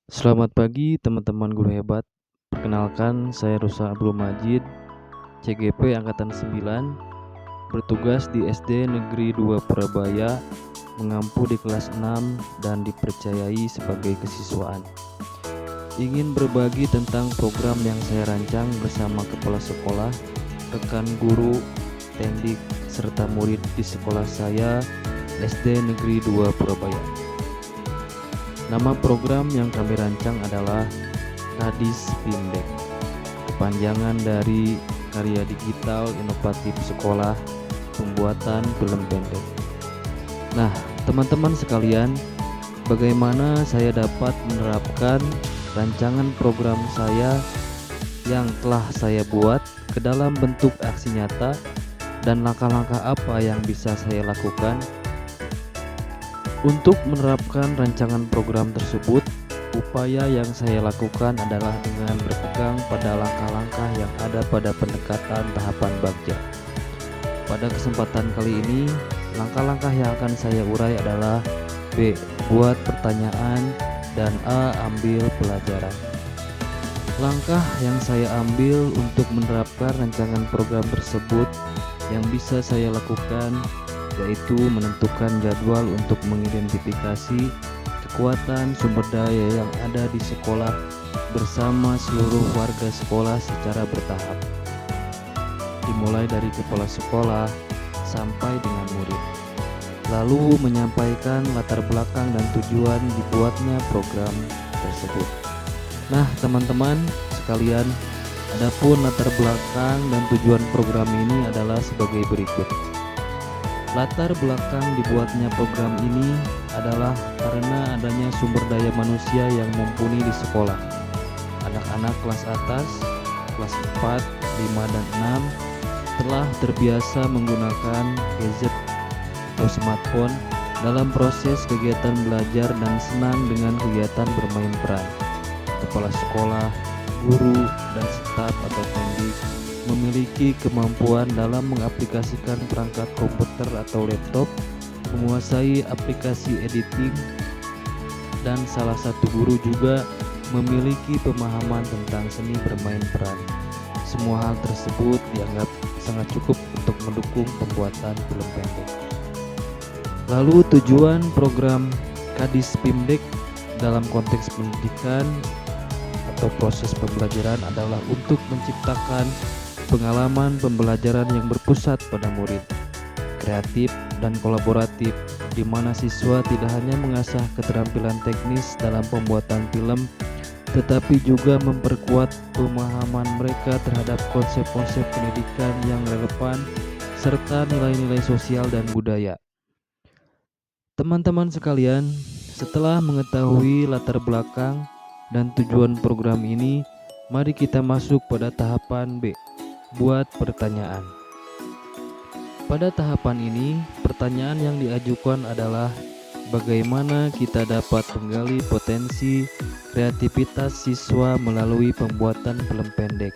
Selamat pagi teman-teman guru hebat. Perkenalkan saya Rusa Abdul Majid, CGP angkatan 9, bertugas di SD Negeri 2 Purabaya, mengampu di kelas 6 dan dipercayai sebagai kesiswaan. Ingin berbagi tentang program yang saya rancang bersama kepala sekolah, rekan guru, tendik, serta murid di sekolah saya SD Negeri 2 Purabaya. Nama program yang kami rancang adalah Kadis Pimdek, kepanjangan dari Karya Digital Inovatif Sekolah Pembuatan Film Pendek. Nah, teman-teman sekalian, bagaimana saya dapat menerapkan rancangan program saya yang telah saya buat ke dalam bentuk aksi nyata, dan langkah-langkah apa yang bisa saya lakukan untuk menerapkan rancangan program tersebut. Upaya yang saya lakukan adalah dengan berpegang pada langkah-langkah yang ada pada pendekatan tahapan bagja. Pada kesempatan kali ini, langkah-langkah yang akan saya urai adalah B. Buat pertanyaan, dan A. Ambil pelajaran. Langkah yang saya ambil untuk menerapkan rancangan program tersebut yang bisa saya lakukan yaitu menentukan jadwal untuk mengidentifikasi kekuatan sumber daya yang ada di sekolah bersama seluruh warga sekolah secara bertahap, dimulai dari kepala sekolah sampai dengan murid, lalu menyampaikan latar belakang dan tujuan dibuatnya program tersebut. Nah, teman-teman sekalian, adapun latar belakang dan tujuan program ini adalah sebagai berikut. Latar belakang dibuatnya program ini adalah karena adanya sumber daya manusia yang mumpuni di sekolah. Anak-anak kelas atas, kelas 4, 5, dan 6 telah terbiasa menggunakan gadget atau smartphone dalam proses kegiatan belajar dan senang dengan kegiatan bermain peran. Kepala sekolah, guru, dan staf atau pendidik memiliki kemampuan dalam mengaplikasikan perangkat komputer atau laptop, menguasai aplikasi editing, dan salah satu guru juga memiliki pemahaman tentang seni bermain peran. Semua hal tersebut dianggap sangat cukup untuk mendukung pembuatan film pendek. Lalu tujuan program Kadis Pimdek dalam konteks pendidikan atau proses pembelajaran adalah untuk menciptakan pengalaman pembelajaran yang berpusat pada murid, kreatif dan kolaboratif, di mana siswa tidak hanya mengasah keterampilan teknis dalam pembuatan film, tetapi juga memperkuat pemahaman mereka terhadap konsep-konsep pendidikan yang relevan serta nilai-nilai sosial dan budaya. Teman-teman sekalian, setelah mengetahui latar belakang dan tujuan program ini, mari kita masuk pada tahapan B. Buat pertanyaan. Pada tahapan ini, pertanyaan yang diajukan adalah bagaimana kita dapat menggali potensi kreativitas siswa melalui pembuatan film pendek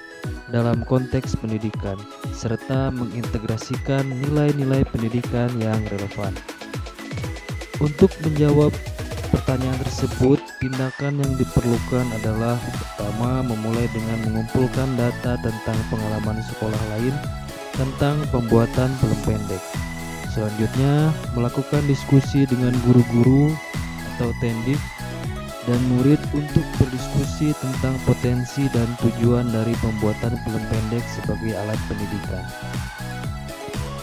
dalam konteks pendidikan, serta mengintegrasikan nilai-nilai pendidikan yang relevan. Untuk menjawab pertanyaan tersebut, tindakan yang diperlukan adalah pertama, memulai dengan mengumpulkan data tentang pengalaman sekolah lain tentang pembuatan film pendek. Selanjutnya, melakukan diskusi dengan guru-guru atau tendik dan murid untuk berdiskusi tentang potensi dan tujuan dari pembuatan film pendek sebagai alat pendidikan.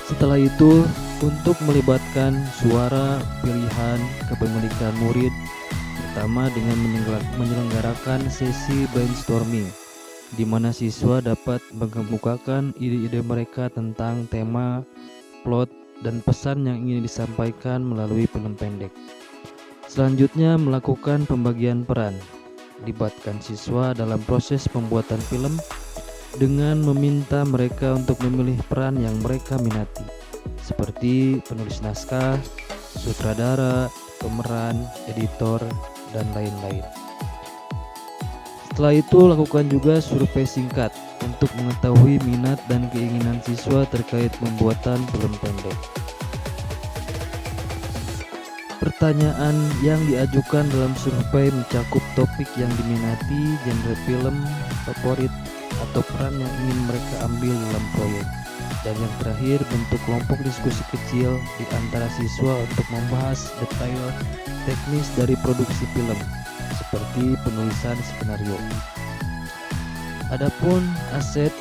Setelah itu, untuk melibatkan suara pilihan kepemilikan murid, pertama dengan menyelenggarakan sesi brainstorming, di mana siswa dapat mengemukakan ide-ide mereka tentang tema, plot, dan pesan yang ingin disampaikan melalui film pendek. Selanjutnya, melakukan pembagian peran, libatkan siswa dalam proses pembuatan film dengan meminta mereka untuk memilih peran yang mereka minati, seperti penulis naskah, sutradara, pemeran, editor, dan lain-lain. Setelah itu, lakukan juga survei singkat untuk mengetahui minat dan keinginan siswa terkait pembuatan film pendek. Pertanyaan yang diajukan dalam survei mencakup topik yang diminati, genre film favorit, atau peran yang ingin mereka ambil dalam proyek. Dan yang terakhir, bentuk kelompok diskusi kecil di antara siswa untuk membahas detail teknis dari produksi film, seperti penulisan skenario. Adapun aset,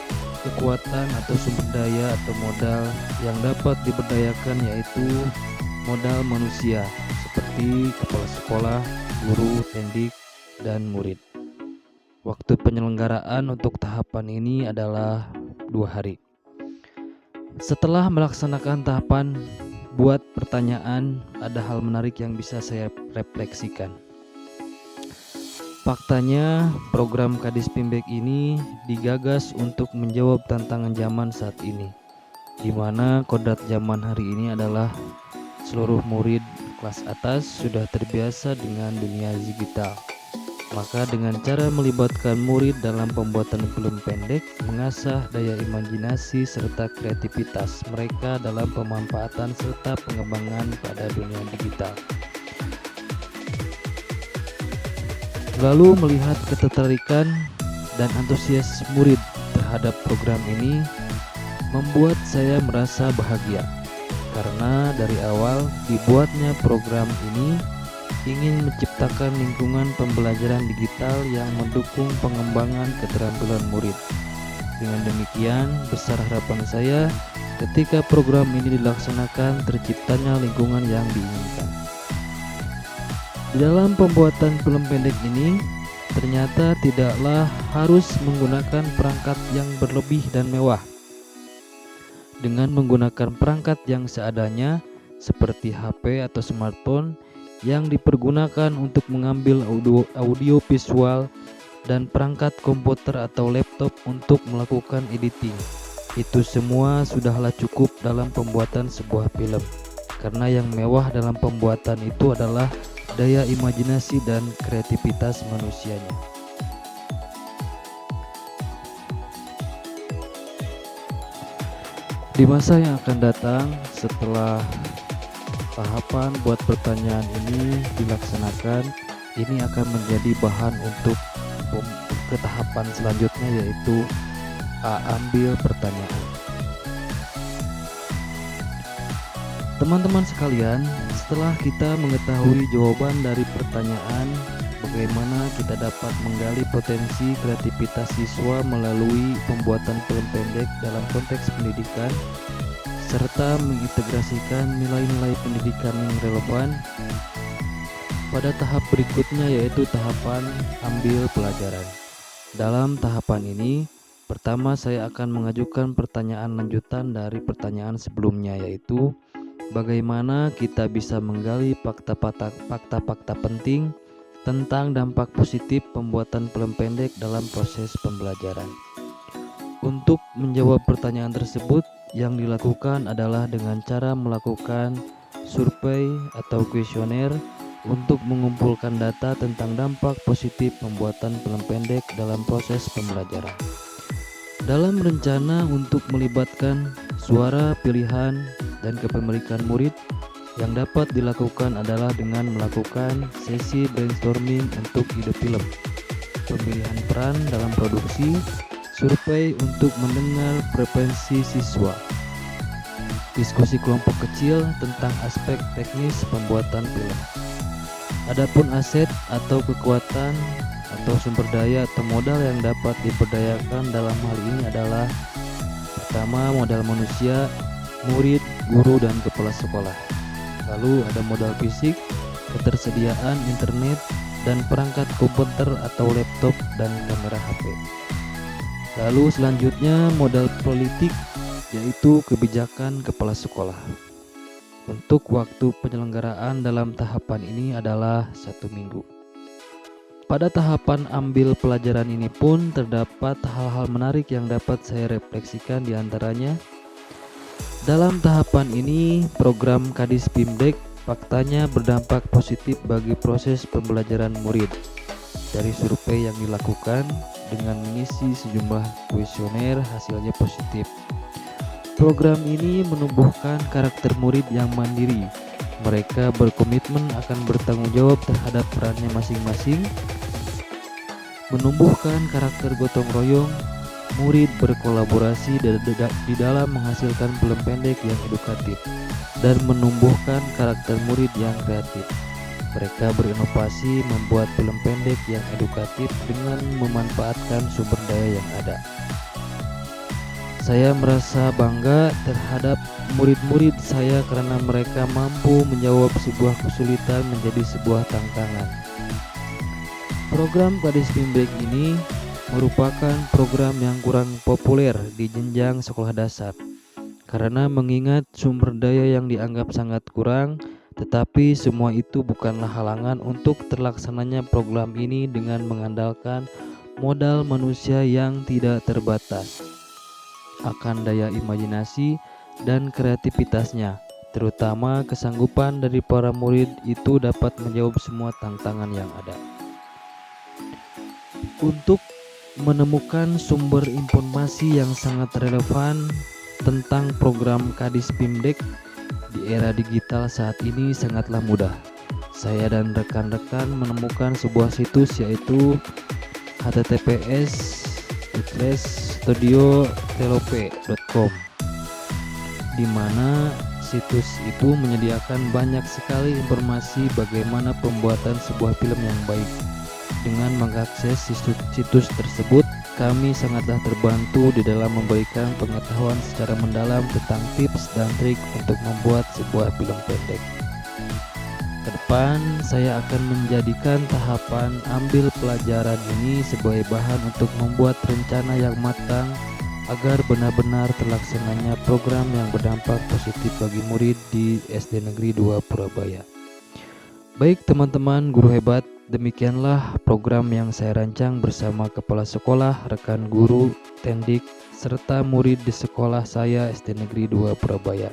kekuatan atau sumber daya atau modal yang dapat diberdayakan yaitu modal manusia seperti kepala sekolah, guru, pendidik, dan murid. Waktu penyelenggaraan untuk tahapan ini adalah 2 hari. Setelah melaksanakan tahapan buat pertanyaan, ada hal menarik yang bisa saya refleksikan. Faktanya, program Kadis Pimbek ini digagas untuk menjawab tantangan zaman saat ini, di mana kodrat zaman hari ini adalah seluruh murid kelas atas sudah terbiasa dengan dunia digital. Maka dengan cara melibatkan murid dalam pembuatan film pendek, mengasah daya imajinasi serta kreativitas mereka dalam pemanfaatan serta pengembangan pada dunia digital. Lalu melihat ketertarikan dan antusias murid terhadap program ini membuat saya merasa bahagia. Karena dari awal dibuatnya program ini ingin menciptakan lingkungan pembelajaran digital yang mendukung pengembangan keterampilan murid. Dengan demikian, besar harapan saya ketika program ini dilaksanakan terciptanya lingkungan yang diinginkan. Di dalam pembuatan film pendek ini, ternyata tidaklah harus menggunakan perangkat yang berlebih dan mewah. Dengan menggunakan perangkat yang seadanya seperti HP atau smartphone yang dipergunakan untuk mengambil audio visual dan perangkat komputer atau laptop untuk melakukan editing. Itu semua sudahlah cukup dalam pembuatan sebuah film. Karena yang mewah dalam pembuatan itu adalah daya imajinasi dan kreativitas manusianya. Di masa yang akan datang setelah tahapan buat pertanyaan ini dilaksanakan, ini akan menjadi bahan untuk ke tahapan selanjutnya, yaitu ambil pertanyaan. Teman-teman sekalian, setelah kita mengetahui jawaban dari pertanyaan, bagaimana kita dapat menggali potensi kreativitas siswa melalui pembuatan film pendek dalam konteks pendidikan, serta mengintegrasikan nilai-nilai pendidikan yang relevan pada tahap berikutnya, yaitu tahapan ambil pelajaran. Dalam tahapan ini, pertama saya akan mengajukan pertanyaan lanjutan dari pertanyaan sebelumnya, yaitu bagaimana kita bisa menggali fakta-fakta penting tentang dampak positif pembuatan film pendek dalam proses pembelajaran. Untuk menjawab pertanyaan tersebut, yang dilakukan adalah dengan cara melakukan survei atau kuesioner untuk mengumpulkan data tentang dampak positif pembuatan film pendek dalam proses pembelajaran. Dalam rencana untuk melibatkan suara, pilihan, dan kepemilikan murid, yang dapat dilakukan adalah dengan melakukan sesi brainstorming untuk ide film, pemilihan peran dalam produksi, survei untuk mendengar preferensi siswa, diskusi kelompok kecil tentang aspek teknis pembuatan film. Adapun aset atau kekuatan atau sumber daya atau modal yang dapat diberdayakan dalam hal ini adalah pertama, modal manusia, murid, guru, dan kepala sekolah. Lalu ada modal fisik, ketersediaan internet, dan perangkat komputer atau laptop dan kamera HP. Lalu selanjutnya modal politik, yaitu kebijakan kepala sekolah. Untuk waktu penyelenggaraan dalam tahapan ini adalah 1 minggu. Pada tahapan ambil pelajaran ini pun terdapat hal-hal menarik yang dapat saya refleksikan, diantaranya dalam tahapan ini program Kadis Pimbek faktanya berdampak positif bagi proses pembelajaran murid. Dari survei yang dilakukan dengan mengisi sejumlah kuesioner, hasilnya positif. Program ini menumbuhkan karakter murid yang mandiri, Mereka berkomitmen akan bertanggung jawab terhadap perannya masing-masing, menumbuhkan karakter gotong royong, murid berkolaborasi di dalam menghasilkan film pendek yang edukatif, dan menumbuhkan karakter murid yang kreatif. Mereka berinovasi membuat film pendek yang edukatif dengan memanfaatkan sumber daya yang ada. Saya merasa bangga terhadap murid-murid saya karena mereka mampu menjawab sebuah kesulitan menjadi sebuah tantangan. Program Kadis Pimbek ini merupakan program yang kurang populer di jenjang sekolah dasar karena mengingat sumber daya yang dianggap sangat kurang, tetapi semua itu bukanlah halangan untuk terlaksananya program ini dengan mengandalkan modal manusia yang tidak terbatas akan daya imajinasi dan kreativitasnya, terutama kesanggupan dari para murid itu dapat menjawab semua tantangan yang ada. Untuk menemukan sumber informasi yang sangat relevan tentang program Kadis Pimdek di era digital saat ini sangatlah mudah. Saya dan rekan-rekan menemukan sebuah situs yaitu https://studiotelope.com, di mana situs itu menyediakan banyak sekali informasi bagaimana pembuatan sebuah film yang baik. Dengan mengakses situs tersebut, kami sangatlah terbantu di dalam memberikan pengetahuan secara mendalam tentang tips dan trik untuk membuat sebuah film pendek. Ke depan, saya akan menjadikan tahapan ambil pelajaran ini sebagai bahan untuk membuat rencana yang matang agar benar-benar terlaksananya program yang berdampak positif bagi murid di SD Negeri 2 Purabaya. Baik teman-teman guru hebat, demikianlah program yang saya rancang bersama kepala sekolah, rekan guru, tendik, serta murid di sekolah saya SD Negeri 2 Purabaya.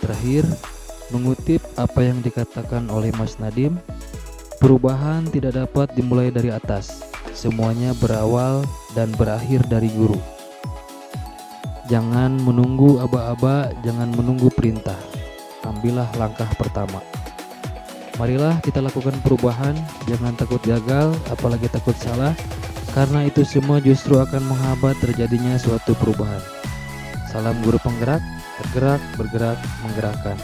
Terakhir, mengutip apa yang dikatakan oleh Mas Nadim, perubahan tidak dapat dimulai dari atas, semuanya berawal dan berakhir dari guru. Jangan menunggu aba-aba, jangan menunggu perintah, ambillah langkah pertama. Marilah kita lakukan perubahan, jangan takut gagal, apalagi takut salah, karena itu semua justru akan menghambat terjadinya suatu perubahan. Salam guru penggerak, tergerak, bergerak, menggerakkan.